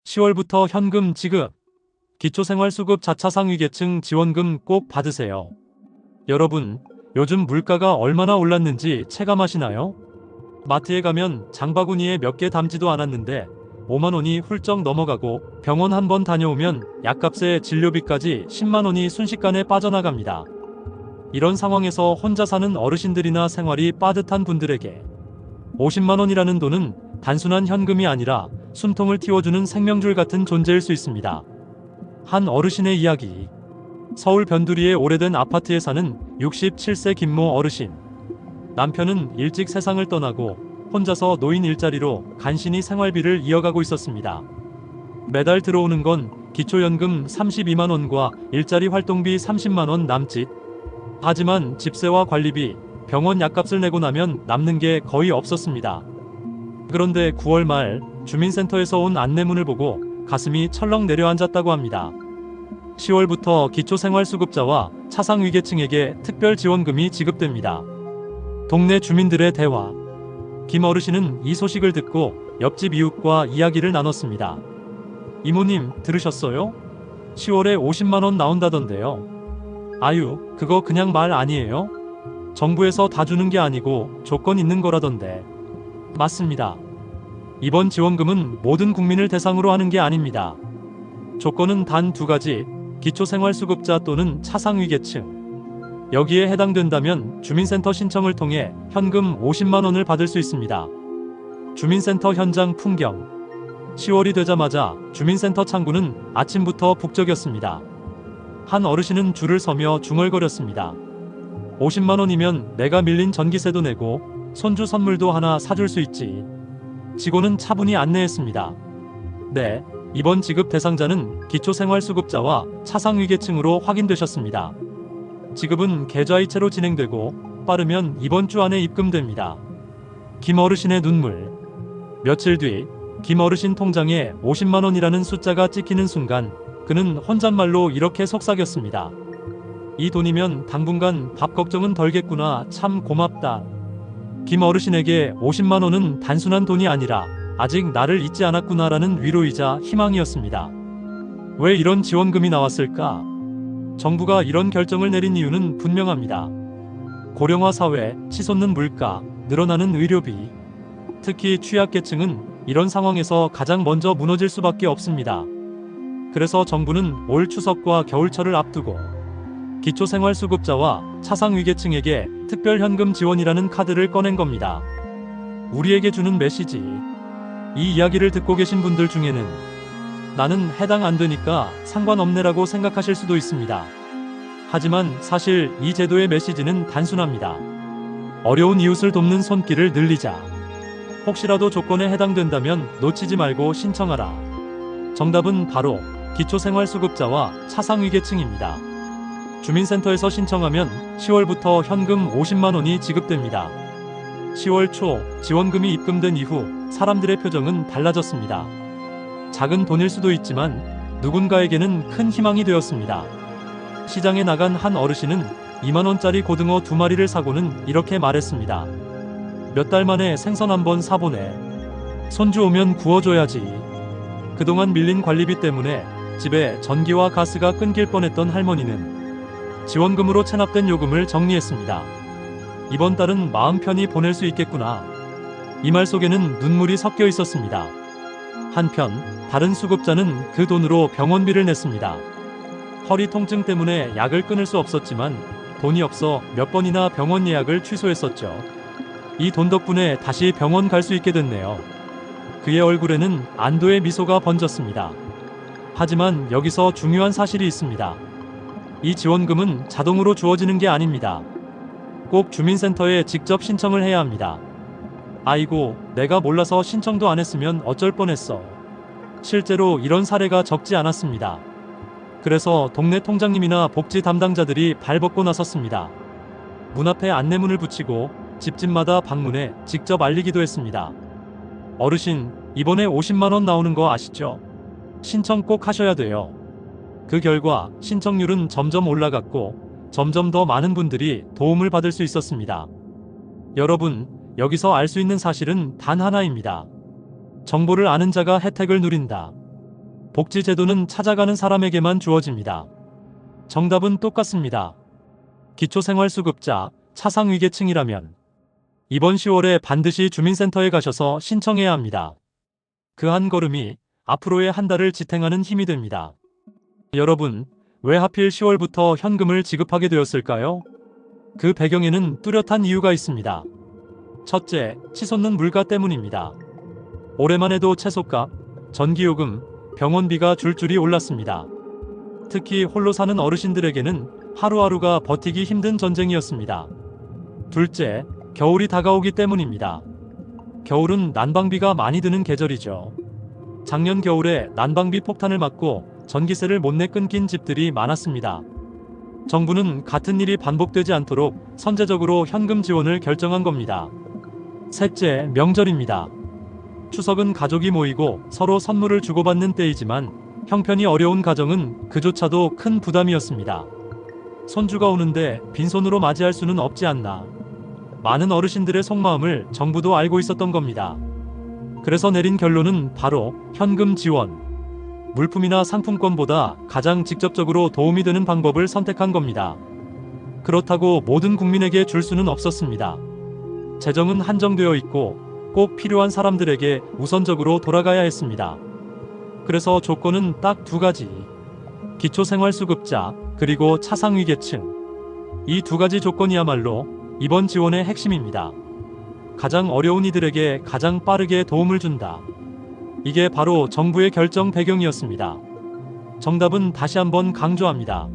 10월부터 현금 지급, 기초생활수급 자차상위계층 지원금 꼭 받으세요. 여러분, 요즘 물가가 얼마나 올랐는지 체감하시나요? 마트에 가면 장바구니에 몇 개 담지도 않았는데 5만 원이 훌쩍 넘어가고 병원 한 번 다녀오면 약값에 진료비까지 10만 원이 순식간에 빠져나갑니다. 이런 상황에서 혼자 사는 어르신들이나 생활이 빠듯한 분들에게 50만 원이라는 돈은 단순한 현금이 아니라 숨통을 틔워주는 생명줄 같은 존재일 수 있습니다. 한 어르신의 이야기. 서울 변두리의 오래된 아파트에 사는 67세 김모 어르신. 남편은 일찍 세상을 떠나고 혼자서 노인 일자리로 간신히 생활비를 이어가고 있었습니다. 매달 들어오는 건 기초연금 32만 원과 일자리 활동비 30만 원 남짓. 하지만 집세와 관리비, 병원 약값을 내고 나면 남는 게 거의 없었습니다. 그런데 9월 말 주민센터에서 온 안내문을 보고 가슴이 철렁 내려앉았다고 합니다. 10월부터 기초생활수급자와 차상위계층에게 특별지원금이 지급됩니다. 동네 주민들의 대화. 김 어르신은 이 소식을 듣고 옆집 이웃과 이야기를 나눴습니다. 이모님, 들으셨어요? 10월에 50만 원 나온다던데요. 아유, 그거 그냥 말 아니에요? 정부에서 다 주는 게 아니고 조건 있는 거라던데. 맞습니다. 이번 지원금은 모든 국민을 대상으로 하는 게 아닙니다. 조건은 단 2가지, 기초생활수급자 또는 차상위계층. 여기에 해당된다면 주민센터 신청을 통해 현금 50만 원을 받을 수 있습니다. 주민센터 현장 풍경. 10월이 되자마자 주민센터 창구는 아침부터 북적였습니다. 한 어르신은 줄을 서며 중얼거렸습니다. 50만 원이면 내가 밀린 전기세도 내고 손주 선물도 하나 사줄 수 있지. 직원은 차분히 안내했습니다. 네, 이번 지급 대상자는 기초생활수급자와 차상위계층으로 확인되셨습니다. 지급은 계좌이체로 진행되고 빠르면 이번 주 안에 입금됩니다. 김 어르신의 눈물. 며칠 뒤 김 어르신 통장에 50만 원이라는 숫자가 찍히는 순간 그는 혼잣말로 이렇게 속삭였습니다. 이 돈이면 당분간 밥 걱정은 덜겠구나. 참 고맙다. 김 어르신에게 50만 원은 단순한 돈이 아니라 아직 나를 잊지 않았구나라는 위로이자 희망이었습니다. 왜 이런 지원금이 나왔을까? 정부가 이런 결정을 내린 이유는 분명합니다. 고령화 사회, 치솟는 물가, 늘어나는 의료비. 특히 취약계층은 이런 상황에서 가장 먼저 무너질 수밖에 없습니다. 그래서 정부는 올 추석과 겨울철을 앞두고 기초생활수급자와 차상위계층에게 특별현금 지원이라는 카드를 꺼낸 겁니다. 우리에게 주는 메시지. 이 이야기를 듣고 계신 분들 중에는 나는 해당 안 되니까 상관없네라고 생각하실 수도 있습니다. 하지만 사실 이 제도의 메시지는 단순합니다. 어려운 이웃을 돕는 손길을 늘리자. 혹시라도 조건에 해당된다면 놓치지 말고 신청하라. 정답은 바로 기초생활수급자와 차상위계층입니다. 주민센터에서 신청하면 10월부터 현금 50만 원이 지급됩니다. 10월 초 지원금이 입금된 이후 사람들의 표정은 달라졌습니다. 작은 돈일 수도 있지만 누군가에게는 큰 희망이 되었습니다. 시장에 나간 한 어르신은 2만 원짜리 고등어 2마리를 사고는 이렇게 말했습니다. 몇 달 만에 생선 한번 사보네. 손주 오면 구워줘야지. 그동안 밀린 관리비 때문에 집에 전기와 가스가 끊길 뻔했던 할머니는 지원금으로 체납된 요금을 정리했습니다. 이번 달은 마음 편히 보낼 수 있겠구나. 이 말 속에는 눈물이 섞여 있었습니다. 한편 다른 수급자는 그 돈으로 병원비를 냈습니다. 허리 통증 때문에 약을 끊을 수 없었지만 돈이 없어 몇 번이나 병원 예약을 취소했었죠. 이 돈 덕분에 다시 병원 갈 수 있게 됐네요. 그의 얼굴에는 안도의 미소가 번졌습니다. 하지만 여기서 중요한 사실이 있습니다. 이 지원금은 자동으로 주어지는 게 아닙니다. 꼭 주민센터에 직접 신청을 해야 합니다. 아이고, 내가 몰라서 신청도 안 했으면 어쩔 뻔했어. 실제로 이런 사례가 적지 않았습니다. 그래서 동네 통장님이나 복지 담당자들이 발벗고 나섰습니다. 문 앞에 안내문을 붙이고 집집마다 방문해 직접 알리기도 했습니다. 어르신, 이번에 50만 원 나오는 거 아시죠? 신청 꼭 하셔야 돼요. 그 결과 신청률은 점점 올라갔고 점점 더 많은 분들이 도움을 받을 수 있었습니다. 여러분, 여기서 알 수 있는 사실은 단 하나입니다. 정보를 아는 자가 혜택을 누린다. 복지제도는 찾아가는 사람에게만 주어집니다. 정답은 똑같습니다. 기초생활수급자, 차상위계층이라면 이번 10월에 반드시 주민센터에 가셔서 신청해야 합니다. 그 한 걸음이 앞으로의 한 달을 지탱하는 힘이 됩니다. 여러분, 왜 하필 10월부터 현금을 지급하게 되었을까요? 그 배경에는 뚜렷한 이유가 있습니다. 첫째, 치솟는 물가 때문입니다. 올해만 해도 채소값, 전기요금, 병원비가 줄줄이 올랐습니다. 특히 홀로 사는 어르신들에게는 하루하루가 버티기 힘든 전쟁이었습니다. 둘째, 겨울이 다가오기 때문입니다. 겨울은 난방비가 많이 드는 계절이죠. 작년 겨울에 난방비 폭탄을 맞고 전기세를 못내 끊긴 집들이 많았습니다. 정부는 같은 일이 반복되지 않도록 선제적으로 현금 지원을 결정한 겁니다. 셋째, 명절입니다. 추석은 가족이 모이고 서로 선물을 주고받는 때이지만 형편이 어려운 가정은 그조차도 큰 부담이었습니다. 손주가 오는데 빈손으로 맞이할 수는 없지 않나. 많은 어르신들의 속마음을 정부도 알고 있었던 겁니다. 그래서 내린 결론은 바로 현금 지원. 물품이나 상품권보다 가장 직접적으로 도움이 되는 방법을 선택한 겁니다. 그렇다고 모든 국민에게 줄 수는 없었습니다. 재정은 한정되어 있고 꼭 필요한 사람들에게 우선적으로 돌아가야 했습니다. 그래서 조건은 딱 두 가지. 기초생활수급자, 그리고 차상위계층. 이 두 가지 조건이야말로 이번 지원의 핵심입니다. 가장 어려운 이들에게 가장 빠르게 도움을 준다. 이게 바로 정부의 결정 배경이었습니다. 정답은 다시 한번 강조합니다.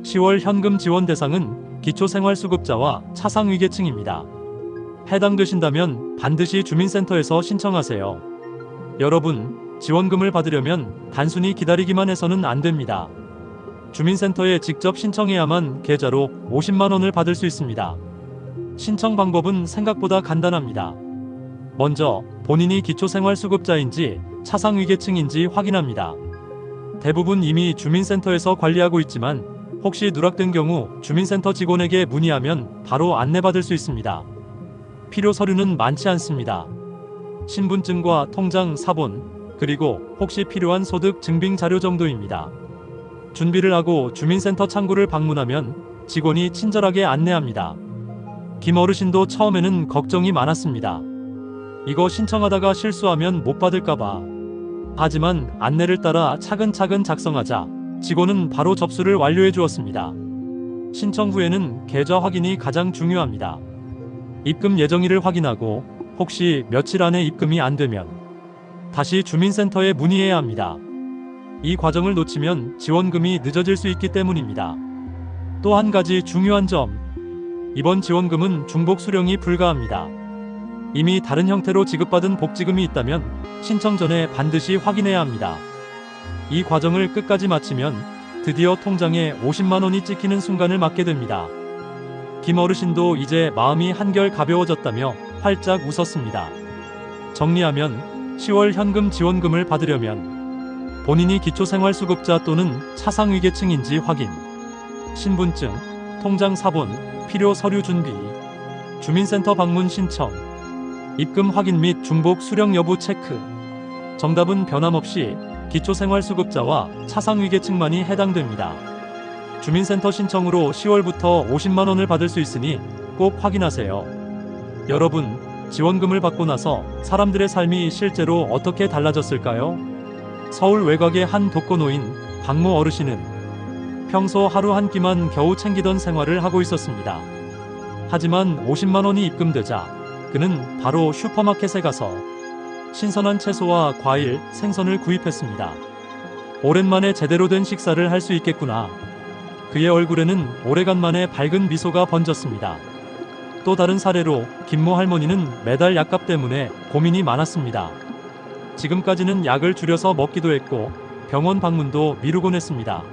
10월 현금 지원 대상은 기초생활수급자와 차상위계층입니다. 해당되신다면 반드시 주민센터에서 신청하세요. 여러분, 지원금을 받으려면 단순히 기다리기만 해서는 안 됩니다. 주민센터에 직접 신청해야만 계좌로 50만 원을 받을 수 있습니다. 신청 방법은 생각보다 간단합니다. 먼저 본인이 기초생활수급자인지 차상위계층인지 확인합니다. 대부분 이미 주민센터에서 관리하고 있지만 혹시 누락된 경우 주민센터 직원에게 문의하면 바로 안내받을 수 있습니다. 필요 서류는 많지 않습니다. 신분증과 통장 사본, 그리고 혹시 필요한 소득 증빙 자료 정도입니다. 준비를 하고 주민센터 창구를 방문하면 직원이 친절하게 안내합니다. 김 어르신도 처음에는 걱정이 많았습니다. 이거 신청하다가 실수하면 못 받을까봐. 하지만 안내를 따라 차근차근 작성하자 직원은 바로 접수를 완료해 주었습니다. 신청 후에는 계좌 확인이 가장 중요합니다. 입금 예정일을 확인하고 혹시 며칠 안에 입금이 안 되면 다시 주민센터에 문의해야 합니다. 이 과정을 놓치면 지원금이 늦어질 수 있기 때문입니다. 또 한 가지 중요한 점. 이번 지원금은 중복 수령이 불가합니다. 이미 다른 형태로 지급받은 복지금이 있다면 신청 전에 반드시 확인해야 합니다. 이 과정을 끝까지 마치면 드디어 통장에 50만 원이 찍히는 순간을 맞게 됩니다. 김 어르신도 이제 마음이 한결 가벼워졌다며 활짝 웃었습니다. 정리하면 10월 현금 지원금을 받으려면 본인이 기초생활수급자 또는 차상위계층인지 확인, 신분증, 통장 사본, 필요 서류 준비, 주민센터 방문 신청, 입금 확인 및 중복 수령 여부 체크. 정답은 변함없이 기초생활수급자와 차상위계층만이 해당됩니다. 주민센터 신청으로 10월부터 50만 원을 받을 수 있으니 꼭 확인하세요. 여러분, 지원금을 받고 나서 사람들의 삶이 실제로 어떻게 달라졌을까요? 서울 외곽의 한 독거노인 박모 어르신은 평소 하루 한 끼만 겨우 챙기던 생활을 하고 있었습니다. 하지만 50만 원이 입금되자 그는 바로 슈퍼마켓에 가서 신선한 채소와 과일, 생선을 구입했습니다. 오랜만에 제대로 된 식사를 할 수 있겠구나. 그의 얼굴에는 오래간만에 밝은 미소가 번졌습니다. 또 다른 사례로 김모 할머니는 매달 약값 때문에 고민이 많았습니다. 지금까지는 약을 줄여서 먹기도 했고 병원 방문도 미루곤 했습니다.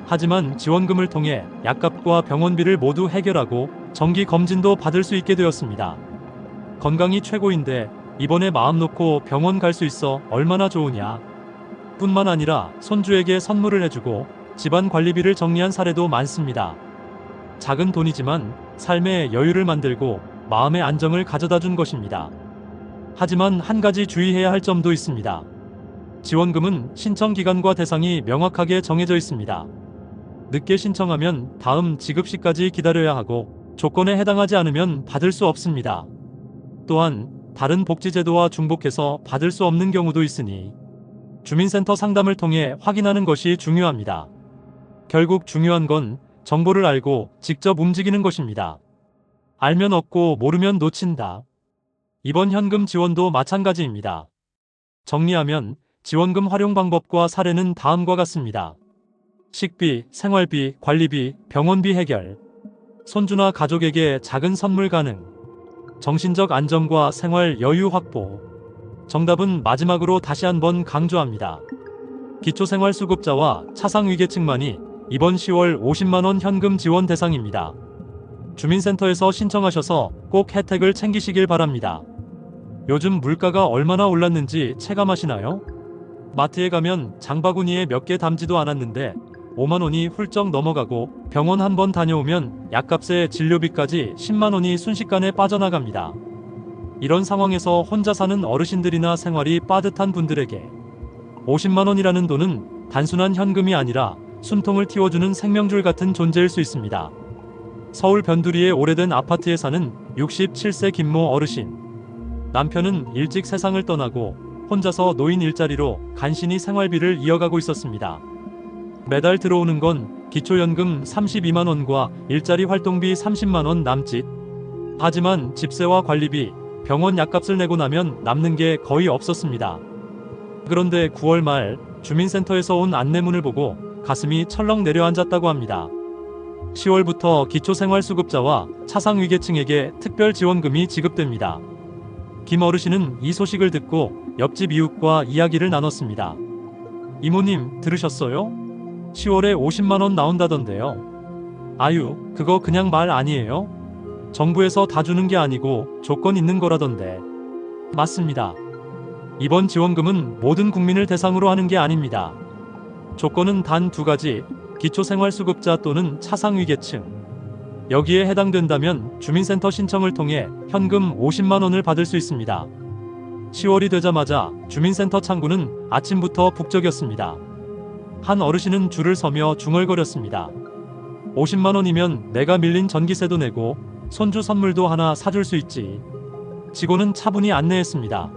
하지만 지원금을 통해 약값과 병원비를 모두 해결하고 정기 검진도 받을 수 있게 되었습니다. 건강이 최고인데 이번에 마음 놓고 병원 갈 수 있어 얼마나 좋으냐. 뿐만 아니라 손주에게 선물을 해주고 집안 관리비를 정리한 사례도 많습니다. 작은 돈이지만 삶의 여유를 만들고 마음의 안정을 가져다 준 것입니다. 하지만 한 가지 주의해야 할 점도 있습니다. 지원금은 신청 기간과 대상이 명확하게 정해져 있습니다. 늦게 신청하면 다음 지급 시까지 기다려야 하고 조건에 해당하지 않으면 받을 수 없습니다. 또한 다른 복지제도와 중복해서 받을 수 없는 경우도 있으니 주민센터 상담을 통해 확인하는 것이 중요합니다. 결국 중요한 건 정보를 알고 직접 움직이는 것입니다. 알면 얻고 모르면 놓친다. 이번 현금 지원도 마찬가지입니다. 정리하면 지원금 활용 방법과 사례는 다음과 같습니다. 식비, 생활비, 관리비, 병원비 해결. 손주나 가족에게 작은 선물 가능. 정신적 안정과 생활 여유 확보. 정답은 마지막으로 다시 한번 강조합니다. 기초생활수급자와 차상위계층만이 이번 10월 50만원 현금 지원 대상입니다. 주민센터에서 신청하셔서 꼭 혜택을 챙기시길 바랍니다. 요즘 물가가 얼마나 올랐는지 체감하시나요? 마트에 가면 장바구니에 몇 개 담지도 않았는데 5만원이 훌쩍 넘어가고 병원 한 번 다녀오면 약값에 진료비까지 10만원이 순식간에 빠져나갑니다. 이런 상황에서 혼자 사는 어르신들이나 생활이 빠듯한 분들에게 50만원이라는 돈은 단순한 현금이 아니라 숨통을 틔워주는 생명줄 같은 존재일 수 있습니다. 서울 변두리의 오래된 아파트에 사는 67세 김모 어르신. 남편은 일찍 세상을 떠나고 혼자서 노인 일자리로 간신히 생활비를 이어가고 있었습니다. 매달 들어오는 건 기초연금 32만원과 일자리 활동비 30만원 남짓. 하지만 집세와 관리비, 병원 약값을 내고 나면 남는 게 거의 없었습니다. 그런데 9월 말 주민센터에서 온 안내문을 보고 가슴이 철렁 내려앉았다고 합니다. 10월부터 기초생활수급자와 차상위계층에게 특별지원금이 지급됩니다. 김 어르신은 이 소식을 듣고 옆집 이웃과 이야기를 나눴습니다. 이모님 들으셨어요? 10월에 50만원 나온다던데요. 아유, 그거 그냥 말 아니에요? 정부에서 다 주는 게 아니고 조건 있는 거라던데. 맞습니다. 이번 지원금은 모든 국민을 대상으로 하는 게 아닙니다. 조건은 단 2가지, 기초생활수급자 또는 차상위계층. 여기에 해당된다면 주민센터 신청을 통해 현금 50만원을 받을 수 있습니다. 10월이 되자마자 주민센터 창구는 아침부터 북적였습니다. 한 어르신은 줄을 서며 중얼거렸습니다. 50만원이면 내가 밀린 전기세도 내고 손주 선물도 하나 사줄 수 있지. 직원은 차분히 안내했습니다.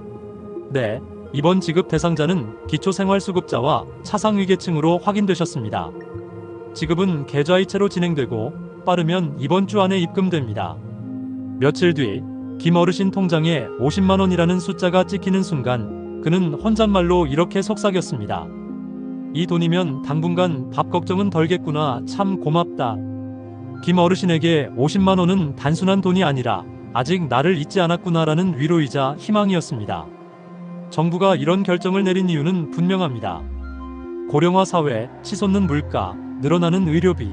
네, 이번 지급 대상자는 기초생활수급자와 차상위계층으로 확인되셨습니다. 지급은 계좌이체로 진행되고 빠르면 이번 주 안에 입금됩니다. 며칠 뒤 김 어르신 통장에 50만원이라는 숫자가 찍히는 순간 그는 혼잣말로 이렇게 속삭였습니다. 이 돈이면 당분간 밥 걱정은 덜겠구나. 참 고맙다. 김 어르신에게 50만원은 단순한 돈이 아니라 아직 나를 잊지 않았구나라는 위로이자 희망이었습니다. 정부가 이런 결정을 내린 이유는 분명합니다. 고령화 사회, 치솟는 물가, 늘어나는 의료비.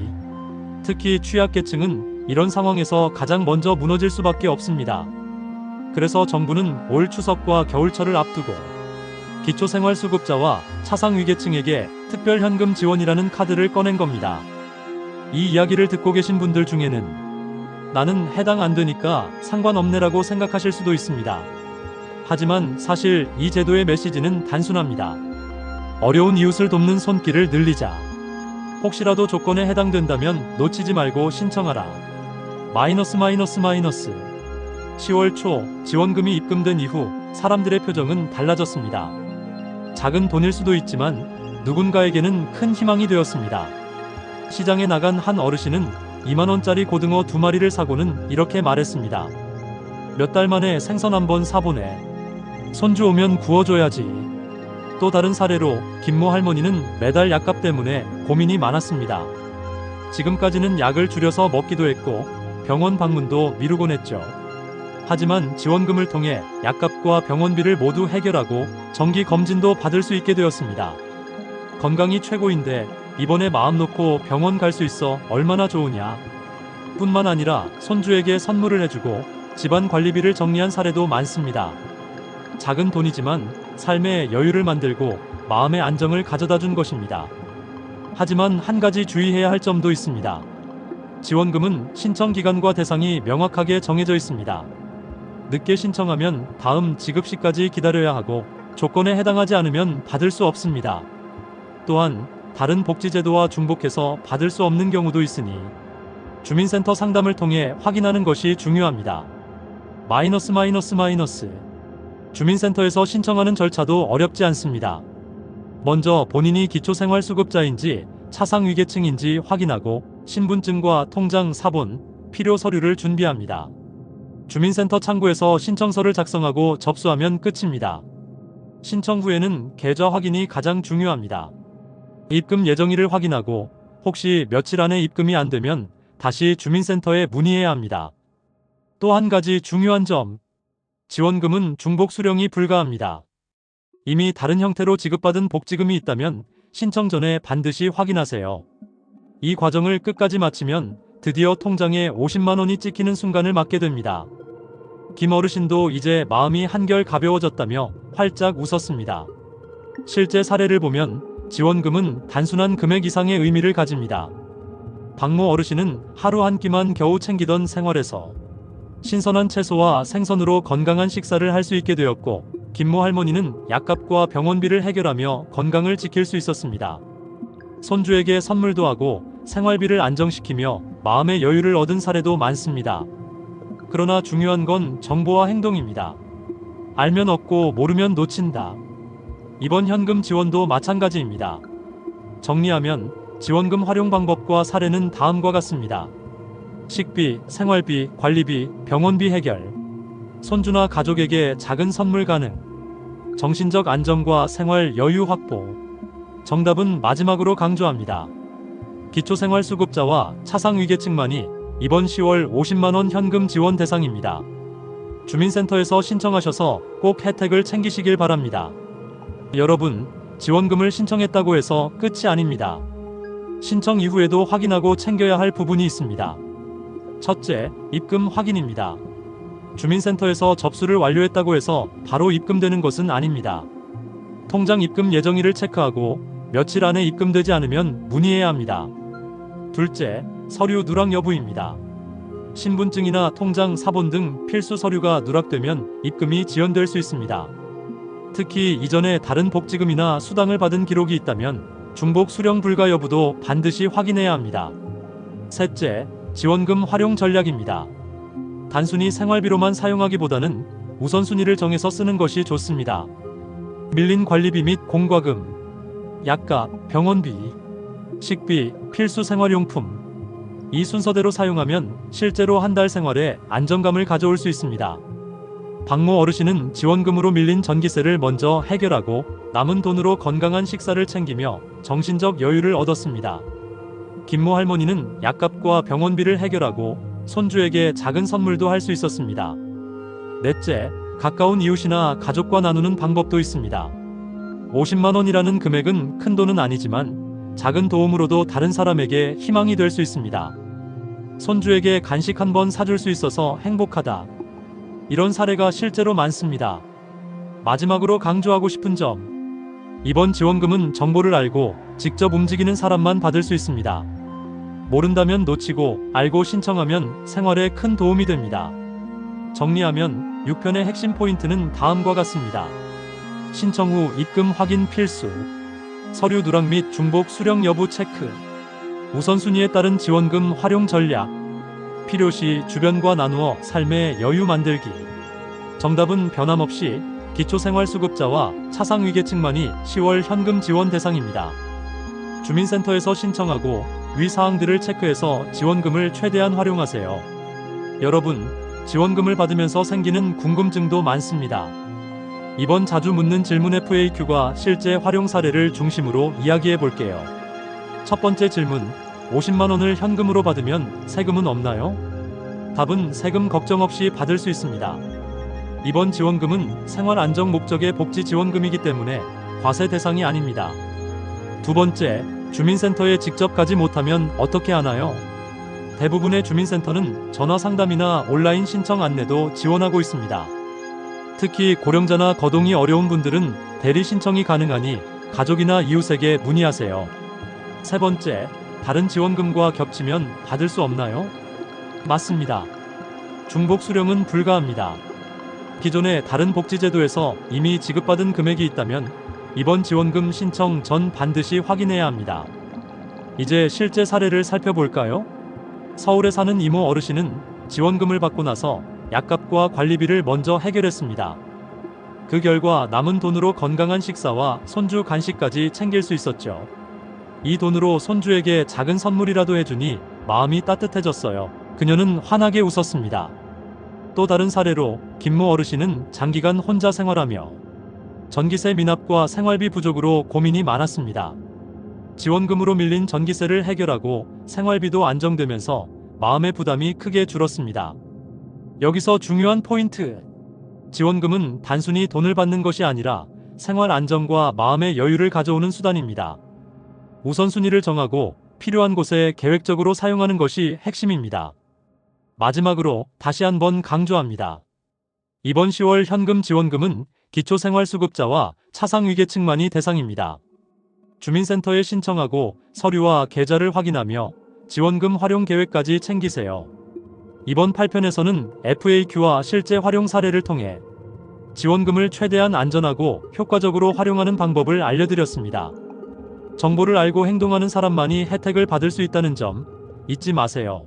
특히 취약계층은 이런 상황에서 가장 먼저 무너질 수밖에 없습니다. 그래서 정부는 올 추석과 겨울철을 앞두고 기초생활수급자와 차상위계층에게 특별현금 지원이라는 카드를 꺼낸 겁니다. 이 이야기를 듣고 계신 분들 중에는 나는 해당 안 되니까 상관없네라고 생각하실 수도 있습니다. 하지만 사실 이 제도의 메시지는 단순합니다. 어려운 이웃을 돕는 손길을 늘리자. 혹시라도 조건에 해당된다면 놓치지 말고 신청하라. 마이너스. 10월 초 지원금이 입금된 이후 사람들의 표정은 달라졌습니다. 작은 돈일 수도 있지만 누군가에게는 큰 희망이 되었습니다. 시장에 나간 한 어르신은 2만원짜리 고등어 2마리를 사고는 이렇게 말했습니다. 몇 달 만에 생선 한번 사보네. 손주 오면 구워줘야지. 또 다른 사례로 김모 할머니는 매달 약값 때문에 고민이 많았습니다. 지금까지는 약을 줄여서 먹기도 했고 병원 방문도 미루곤 했죠. 하지만 지원금을 통해 약값과 병원비를 모두 해결하고 정기 검진도 받을 수 있게 되었습니다. 건강이 최고인데 이번에 마음 놓고 병원 갈 수 있어 얼마나 좋으냐. 뿐만 아니라 손주에게 선물을 해주고 집안 관리비를 정리한 사례도 많습니다. 작은 돈이지만 삶의 여유를 만들고 마음의 안정을 가져다 준 것입니다. 하지만 한 가지 주의해야 할 점도 있습니다. 지원금은 신청 기간과 대상이 명확하게 정해져 있습니다. 늦게 신청하면 다음 지급 시까지 기다려야 하고 조건에 해당하지 않으면 받을 수 없습니다. 또한 다른 복지제도와 중복해서 받을 수 없는 경우도 있으니 주민센터 상담을 통해 확인하는 것이 중요합니다. 마이너스. 주민센터에서 신청하는 절차도 어렵지 않습니다. 먼저 본인이 기초생활수급자인지 차상위계층인지 확인하고 신분증과 통장, 사본, 필요 서류를 준비합니다. 주민센터 창구에서 신청서를 작성하고 접수하면 끝입니다. 신청 후에는 계좌 확인이 가장 중요합니다. 입금 예정일을 확인하고 혹시 며칠 안에 입금이 안 되면 다시 주민센터에 문의해야 합니다. 또 한 가지 중요한 점, 지원금은 중복 수령이 불가합니다. 이미 다른 형태로 지급받은 복지금이 있다면 신청 전에 반드시 확인하세요. 이 과정을 끝까지 마치면 드디어 통장에 50만 원이 찍히는 순간을 맞게 됩니다. 김 어르신도 이제 마음이 한결 가벼워졌다며 활짝 웃었습니다. 실제 사례를 보면 지원금은 단순한 금액 이상의 의미를 가집니다. 박모 어르신은 하루 한 끼만 겨우 챙기던 생활에서 신선한 채소와 생선으로 건강한 식사를 할 수 있게 되었고, 김모 할머니는 약값과 병원비를 해결하며 건강을 지킬 수 있었습니다. 손주에게 선물도 하고 생활비를 안정시키며 마음의 여유를 얻은 사례도 많습니다. 그러나 중요한 건 정보와 행동입니다. 알면 얻고 모르면 놓친다. 이번 현금 지원도 마찬가지입니다. 정리하면 지원금 활용 방법과 사례는 다음과 같습니다. 식비, 생활비, 관리비, 병원비 해결. 손주나 가족에게 작은 선물 가능. 정신적 안정과 생활 여유 확보. 정답은 마지막으로 강조합니다. 기초생활수급자와 차상위계층만이 이번 10월 50만원 현금 지원 대상입니다. 주민센터에서 신청하셔서 꼭 혜택을 챙기시길 바랍니다. 여러분, 지원금을 신청했다고 해서 끝이 아닙니다. 신청 이후에도 확인하고 챙겨야 할 부분이 있습니다. 첫째, 입금 확인입니다. 주민센터에서 접수를 완료했다고 해서 바로 입금되는 것은 아닙니다. 통장 입금 예정일을 체크하고 며칠 안에 입금되지 않으면 문의해야 합니다. 둘째, 서류 누락 여부입니다. 신분증이나 통장, 사본 등 필수 서류가 누락되면 입금이 지연될 수 있습니다. 특히 이전에 다른 복지금이나 수당을 받은 기록이 있다면 중복 수령 불가 여부도 반드시 확인해야 합니다. 셋째, 지원금 활용 전략입니다. 단순히 생활비로만 사용하기보다는 우선순위를 정해서 쓰는 것이 좋습니다. 밀린 관리비 및 공과금, 약값, 병원비, 식비, 필수 생활용품. 이 순서대로 사용하면 실제로 한 달 생활에 안정감을 가져올 수 있습니다. 박모 어르신은 지원금으로 밀린 전기세를 먼저 해결하고 남은 돈으로 건강한 식사를 챙기며 정신적 여유를 얻었습니다. 김모 할머니는 약값과 병원비를 해결하고 손주에게 작은 선물도 할 수 있었습니다. 넷째, 가까운 이웃이나 가족과 나누는 방법도 있습니다. 50만 원이라는 금액은 큰 돈은 아니지만 작은 도움으로도 다른 사람에게 희망이 될 수 있습니다. 손주에게 간식 한 번 사줄 수 있어서 행복하다. 이런 사례가 실제로 많습니다. 마지막으로 강조하고 싶은 점. 이번 지원금은 정보를 알고 직접 움직이는 사람만 받을 수 있습니다. 모른다면 놓치고 알고 신청하면 생활에 큰 도움이 됩니다. 정리하면 6편의 핵심 포인트는 다음과 같습니다. 신청 후 입금 확인 필수. 서류 누락 및 중복 수령 여부 체크. 우선순위에 따른 지원금 활용 전략. 필요시 주변과 나누어 삶의 여유 만들기. 정답은 변함없이 기초생활수급자와 차상위계층만이 10월 현금 지원 대상입니다. 주민센터에서 신청하고 위 사항들을 체크해서 지원금을 최대한 활용하세요. 여러분, 지원금을 받으면서 생기는 궁금증도 많습니다. 이번 자주 묻는 질문 FAQ가 실제 활용 사례를 중심으로 이야기해 볼게요. 첫 번째 질문, 50만 원을 현금으로 받으면 세금은 없나요? 답은 세금 걱정 없이 받을 수 있습니다. 이번 지원금은 생활 안정 목적의 복지 지원금이기 때문에 과세 대상이 아닙니다. 두 번째, 주민센터에 직접 가지 못하면 어떻게 하나요? 대부분의 주민센터는 전화 상담이나 온라인 신청 안내도 지원하고 있습니다. 특히 고령자나 거동이 어려운 분들은 대리 신청이 가능하니 가족이나 이웃에게 문의하세요. 세 번째, 다른 지원금과 겹치면 받을 수 없나요? 맞습니다. 중복 수령은 불가합니다. 기존의 다른 복지제도에서 이미 지급받은 금액이 있다면 이번 지원금 신청 전 반드시 확인해야 합니다. 이제 실제 사례를 살펴볼까요? 서울에 사는 이모 어르신은 지원금을 받고 나서 약값과 관리비를 먼저 해결했습니다. 그 결과 남은 돈으로 건강한 식사와 손주 간식까지 챙길 수 있었죠. 이 돈으로 손주에게 작은 선물이라도 해주니 마음이 따뜻해졌어요. 그녀는 환하게 웃었습니다. 또 다른 사례로 김모 어르신은 장기간 혼자 생활하며 전기세 미납과 생활비 부족으로 고민이 많았습니다. 지원금으로 밀린 전기세를 해결하고 생활비도 안정되면서 마음의 부담이 크게 줄었습니다. 여기서 중요한 포인트. 지원금은 단순히 돈을 받는 것이 아니라 생활 안정과 마음의 여유를 가져오는 수단입니다. 우선순위를 정하고 필요한 곳에 계획적으로 사용하는 것이 핵심입니다. 마지막으로 다시 한번 강조합니다. 이번 10월 현금 지원금은 기초생활수급자와 차상위계층만이 대상입니다. 주민센터에 신청하고 서류와 계좌를 확인하며 지원금 활용 계획까지 챙기세요. 이번 8편에서는 FAQ와 실제 활용 사례를 통해 지원금을 최대한 안전하고 효과적으로 활용하는 방법을 알려드렸습니다. 정보를 알고 행동하는 사람만이 혜택을 받을 수 있다는 점 잊지 마세요.